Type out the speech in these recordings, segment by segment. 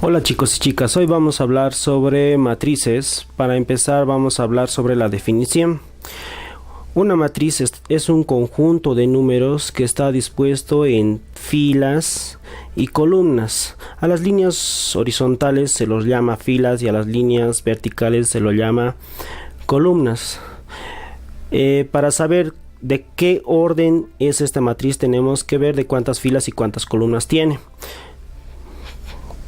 Hola chicos y chicas, hoy vamos a hablar sobre matrices. Para empezar vamos a hablar sobre la definición. Una matriz es un conjunto de números que está dispuesto en filas y columnas. A las líneas horizontales se los llama filas y a las líneas verticales se lo llama columnas. Para saber de qué orden es esta matriz tenemos que ver de cuántas filas y cuántas columnas tiene.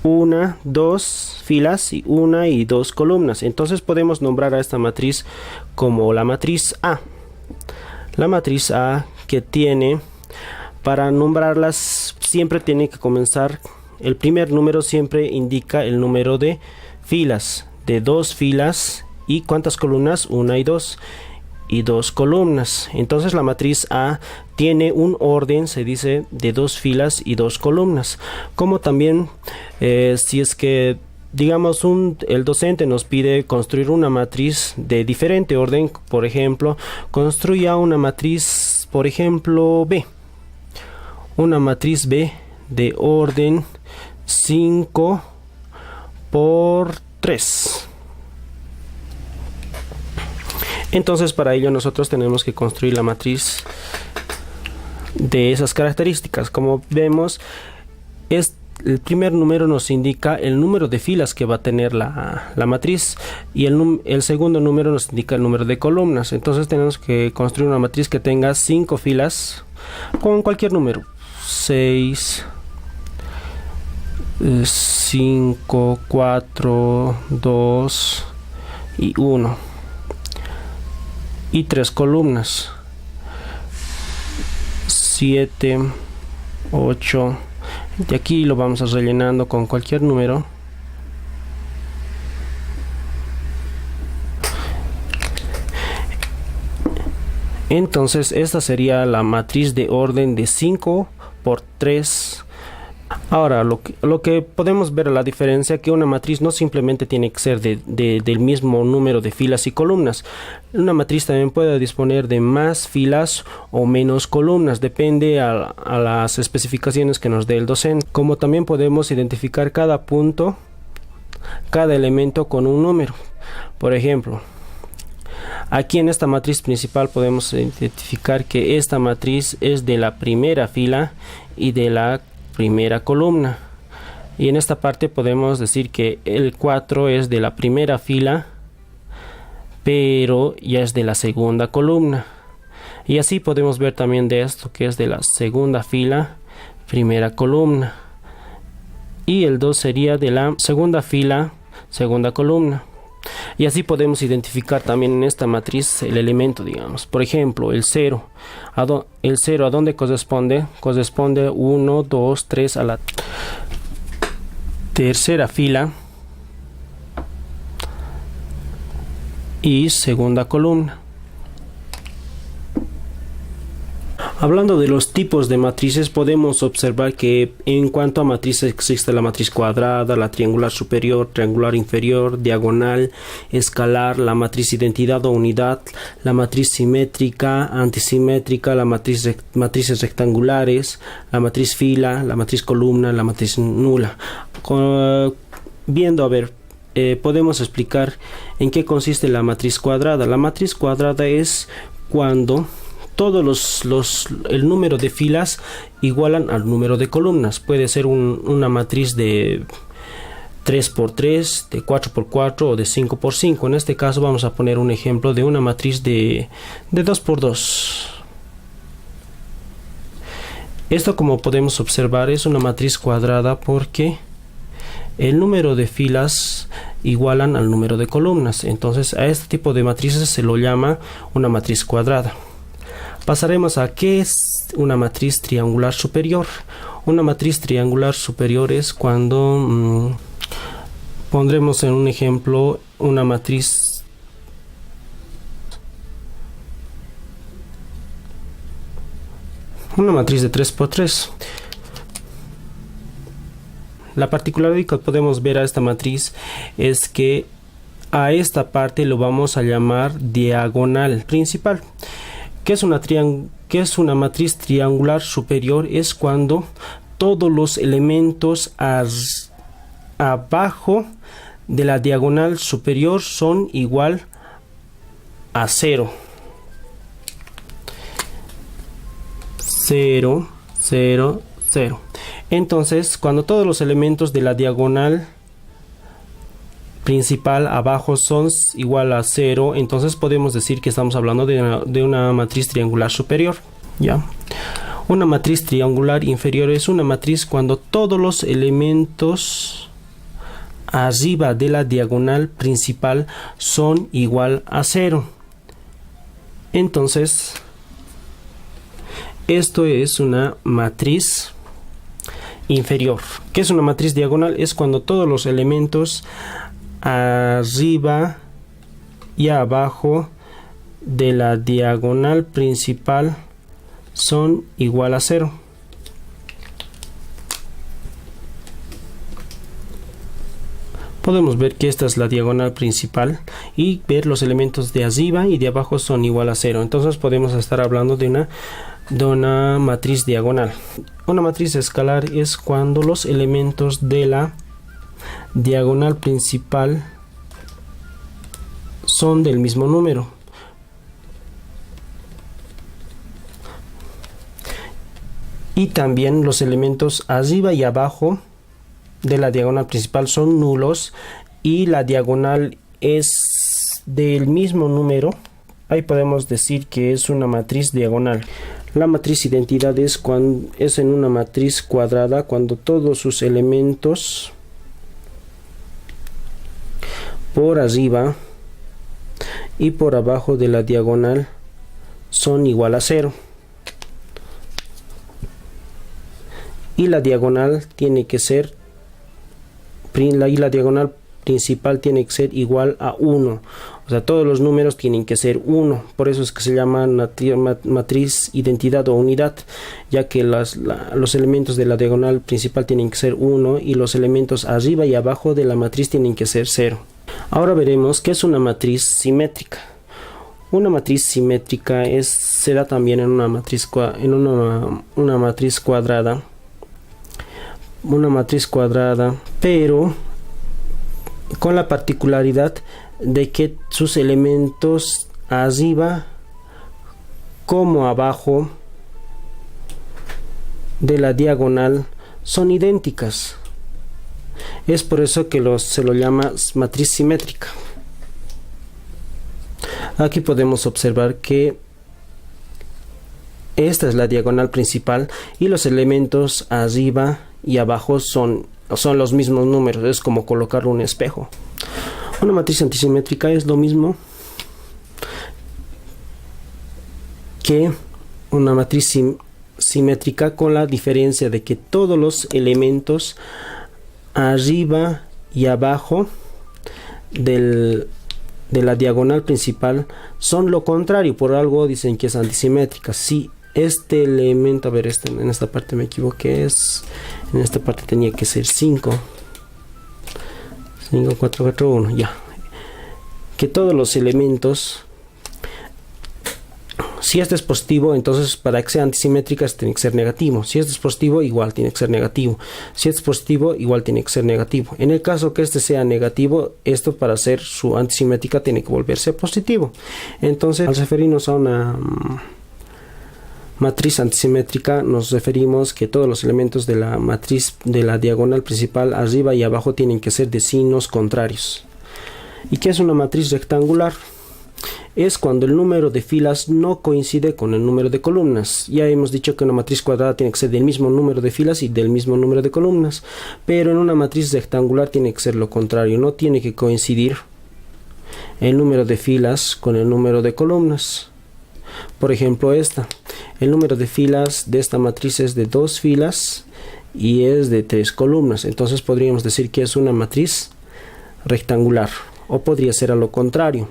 Una, dos filas y una y dos columnas. Entonces podemos nombrar a esta matriz como la matriz A. La matriz A que tiene, para nombrarlas siempre tiene que comenzar, el primer número siempre indica el número de filas, de dos filas y cuántas columnas, una y dos columnas. Entonces la matriz A tiene un orden, se dice, de dos filas y dos columnas. Como también si es que digamos el docente nos pide construir una matriz de diferente orden, por ejemplo, construya una matriz, por ejemplo, B. Una matriz B de orden 5 por 3. Entonces para ello nosotros tenemos que construir la matriz de esas características. Como vemos, el primer número nos indica el número de filas que va a tener la matriz y el segundo número nos indica el número de columnas. Entonces tenemos que construir una matriz que tenga 5 filas con cualquier número, 6, 5, 4, 2 y 1. Y 3 columnas, 7, 8, de aquí lo vamos a rellenando con cualquier número. Entonces esta sería la matriz de orden de 5 por 3. Ahora, lo que podemos ver la diferencia, que una matriz no simplemente tiene que ser del mismo número de filas y columnas. Una matriz también puede disponer de más filas o menos columnas, depende a las especificaciones que nos dé el docente. Como también podemos identificar cada punto, cada elemento con un número. Por ejemplo, aquí en esta matriz principal podemos identificar que esta matriz es de la primera fila y de la primera columna, y en esta parte podemos decir que el 4 es de la primera fila pero ya es de la segunda columna, y así podemos ver también de esto que es de la segunda fila, primera columna, y el 2 sería de la segunda fila, segunda columna. Y así podemos identificar también en esta matriz el elemento, digamos. Por ejemplo, el 0. ¿El 0 a dónde corresponde? Corresponde 1, 2, 3 a la tercera fila y segunda columna. Hablando de los tipos de matrices, podemos observar que en cuanto a matrices existe la matriz cuadrada, la triangular superior, triangular inferior, diagonal, escalar, la matriz identidad o unidad, la matriz simétrica, antisimétrica, la matrices rectangulares, la matriz fila, la matriz columna, la matriz nula. Podemos explicar en qué consiste la matriz cuadrada. La matriz cuadrada es cuando todos el número de filas igualan al número de columnas. Puede ser una matriz de 3 por 3, de 4 por 4 o de 5 por 5. En este caso vamos a poner un ejemplo de una matriz de 2 por 2. Esto, como podemos observar, es una matriz cuadrada porque el número de filas igualan al número de columnas. Entonces a este tipo de matrices se lo llama una matriz cuadrada. Pasaremos a qué es una matriz triangular superior. Una matriz triangular superior es cuando pondremos en un ejemplo una matriz de 3 por 3. La particularidad que podemos ver a esta matriz es que a esta parte lo vamos a llamar diagonal principal. ¿Qué es una matriz triangular superior? Es cuando todos los elementos abajo de la diagonal superior son igual a 0. 0, 0, 0. Entonces, cuando todos los elementos de la diagonal principal abajo son igual a 0, entonces podemos decir que estamos hablando de una matriz triangular superior. ¿Ya? Una matriz triangular inferior es una matriz cuando todos los elementos arriba de la diagonal principal son igual a 0. Entonces, esto es una matriz inferior. ¿Qué es una matriz diagonal? Es cuando todos los elementos arriba y abajo de la diagonal principal son igual a 0. Podemos ver que esta es la diagonal principal y ver los elementos de arriba y de abajo son igual a 0. Entonces podemos estar hablando de una matriz diagonal. Una matriz escalar es cuando los elementos de la diagonal principal son del mismo número. Y también los elementos arriba y abajo de la diagonal principal son nulos y la diagonal es del mismo número. Ahí podemos decir que es una matriz diagonal. La matriz identidad es en una matriz cuadrada cuando todos sus elementos por arriba y por abajo de la diagonal son igual a 0. Y la diagonal tiene que ser, la diagonal principal tiene que ser igual a 1. O sea, todos los números tienen que ser 1. Por eso es que se llama matriz identidad o unidad, ya que los elementos de la diagonal principal tienen que ser 1 y los elementos arriba y abajo de la matriz tienen que ser 0. Ahora veremos qué es una matriz simétrica. Una matriz simétrica se da también en una matriz cuadrada. Una matriz cuadrada, pero con la particularidad de que sus elementos arriba como abajo de la diagonal son idénticas. Es por eso que se lo llama matriz simétrica. Aquí podemos observar que esta es la diagonal principal y los elementos arriba y abajo son los mismos números. Es como colocar un espejo. Una matriz antisimétrica es lo mismo que una matriz simétrica, con la diferencia de que todos los elementos arriba y abajo de la diagonal principal son lo contrario. Por algo dicen que es antisimétrica. Si este elemento, a ver, en esta parte me equivoqué, en esta parte tenía que ser 5, 4, 4, 1, ya. Que todos los elementos, si este es positivo, entonces para que sea antisimétrica tiene que ser negativo. Si este es positivo, igual tiene que ser negativo. Si este es positivo, igual tiene que ser negativo. En el caso que este sea negativo, esto para ser su antisimétrica tiene que volverse positivo. Entonces, al referirnos a una matriz antisimétrica, nos referimos que todos los elementos de la matriz de la diagonal principal arriba y abajo tienen que ser de signos contrarios. ¿Y qué es una matriz rectangular? Es cuando el número de filas no coincide con el número de columnas. Ya hemos dicho que una matriz cuadrada tiene que ser del mismo número de filas y del mismo número de columnas, pero en una matriz rectangular tiene que ser lo contrario. No tiene que coincidir el número de filas con el número de columnas. Por ejemplo, el número de filas de esta matriz es de 2 filas y es de 3 columnas. Entonces podríamos decir que es una matriz rectangular. O podría ser a lo contrario.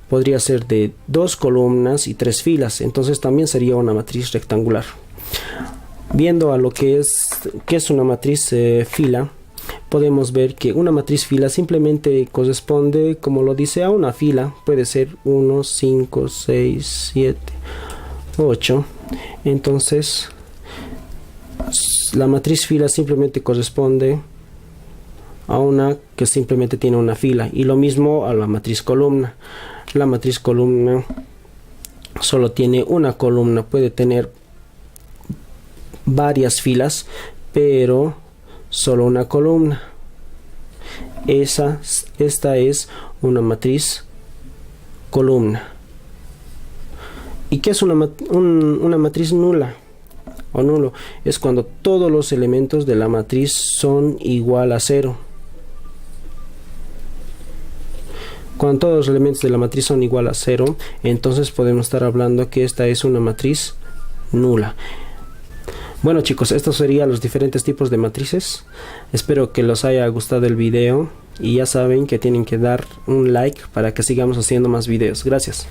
Podría ser de 2 columnas y 3 filas. Entonces también sería una matriz rectangular. Viendo a lo que es una matriz fila, podemos ver que una matriz fila simplemente corresponde, como lo dice, a una fila. Puede ser 1, 5, 6, 7, 8. Entonces la matriz fila simplemente corresponde a una que simplemente tiene una fila, y lo mismo a la matriz columna. La matriz columna solo tiene una columna, puede tener varias filas, pero solo una columna. Esta es una matriz columna. ¿Y qué es una matriz nula o nulo? Es cuando todos los elementos de la matriz son igual a 0. Cuando todos los elementos de la matriz son igual a 0, entonces podemos estar hablando que esta es una matriz nula. Bueno chicos, estos serían los diferentes tipos de matrices. Espero que les haya gustado el video y ya saben que tienen que dar un like para que sigamos haciendo más videos. Gracias.